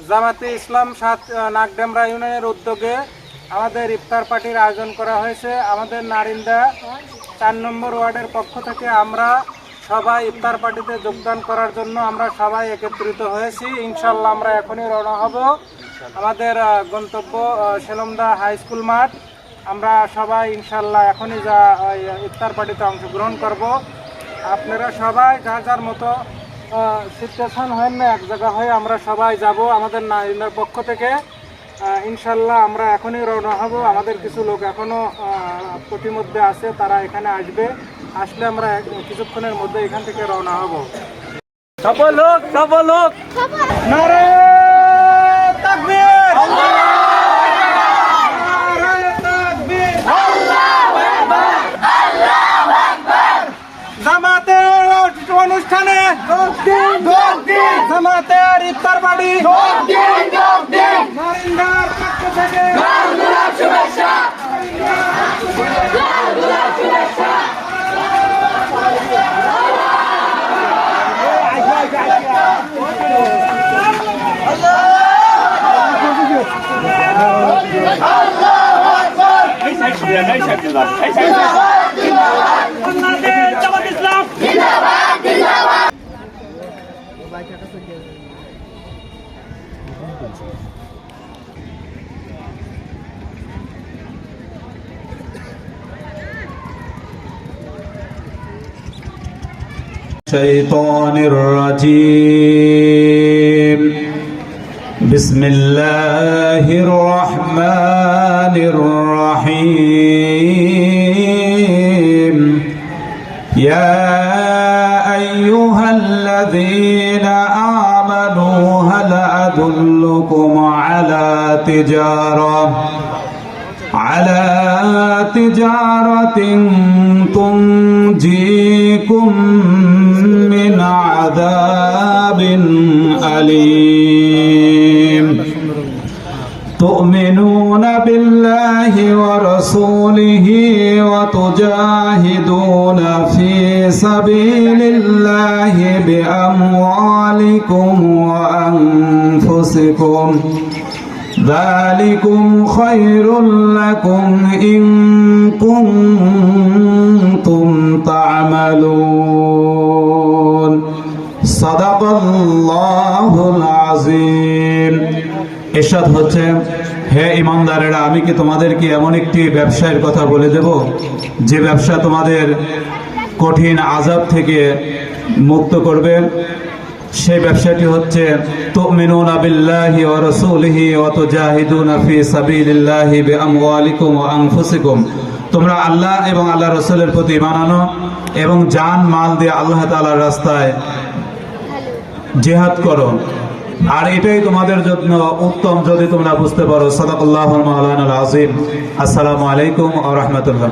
জামাতে ইসলাম নাগডামরা ইউনিয়নের উদ্যোগে আমাদের ইফতার পার্টির আয়োজন করা হয়েছে। আমাদের নারিন্দা 4 নম্বর ওয়ার্ডের পক্ষ থেকে আমরা সবাই ইফতার পার্টিতে যোগদান করার জন্য আমরা সবাই একত্রিত হয়েছি। ইনশাল্লাহ আমরা এখনই রওনা হব। আমাদের গন্তব্য সেলমদা হাই স্কুল মাঠ। আমরা সবাই ইনশাল্লাহ এখনই ইফতার পার্টিতে অংশগ্রহণ করব। আপনারা সবাই যার যার মতো সিচুয়েশন হয় না, এক জায়গা হয়ে আমরা সবাই যাব আমাদের নারিন্দার পক্ষ থেকে। ইনশাল্লাহ আমরা এখনই রওনা হব। আমাদের কিছু লোক এখনও প্রতিমধ্যে আছে, তারা এখানে আসলে আমরা কিছুক্ষণের মধ্যে এখান থেকে রওনা হব। সব লোক নারে তাকবীর, নারে তাকবীর, আল্লাহু আকবার, আল্লাহু আকবার। জামাতের অনুষ্ঠানে জামাতের ইফতার পার্টি নারিন্দার পক্ষ থেকে শুভেচ্ছা। الشيطان الرجيم بسم الله الرحمن الرحيم يا أيها الذين آمنوا هل أدلكم على تجارة تنجيكم من عذاب أليم تؤمنون بالله ورسوله وتجاهدون في سبيل الله بأموالكم وأنفسكم ذلكم خير لكم إن كنتم تعملون صدق الله العظيم। ইরশাদ হচ্ছে, হে ঈমানদারেরা, আমি কি তোমাদেরকে এমন একটি ব্যবসায়ের কথা বলে দেব যে ব্যবসা তোমাদের কঠিন আযাব থেকে মুক্ত করবে। সেই ব্যবসাটি হচ্ছে তুমিনুনা বিল্লাহি ওয়া রাসূলিহি ওয়া তুজাহিদুনা ফি সাবিলিল্লাহি বিআমওয়ালিকুম ওয়া আনফুসিকুম। তোমরা আল্লাহ এবং আল্লাহ রাসূলের প্রতি ঈমান আনো এবং জান মাল দিয়ে আল্লাহ তাআলার রাস্তায় জিহাদ করো, আর এটাই তোমাদের জন্য উত্তম যদি তোমরা বুঝতে পারো। সাদাকাল্লাহুল মাওলানাল আযীম। আসসালামু আলাইকুম ওয়া রাহমাতুল্লাহ।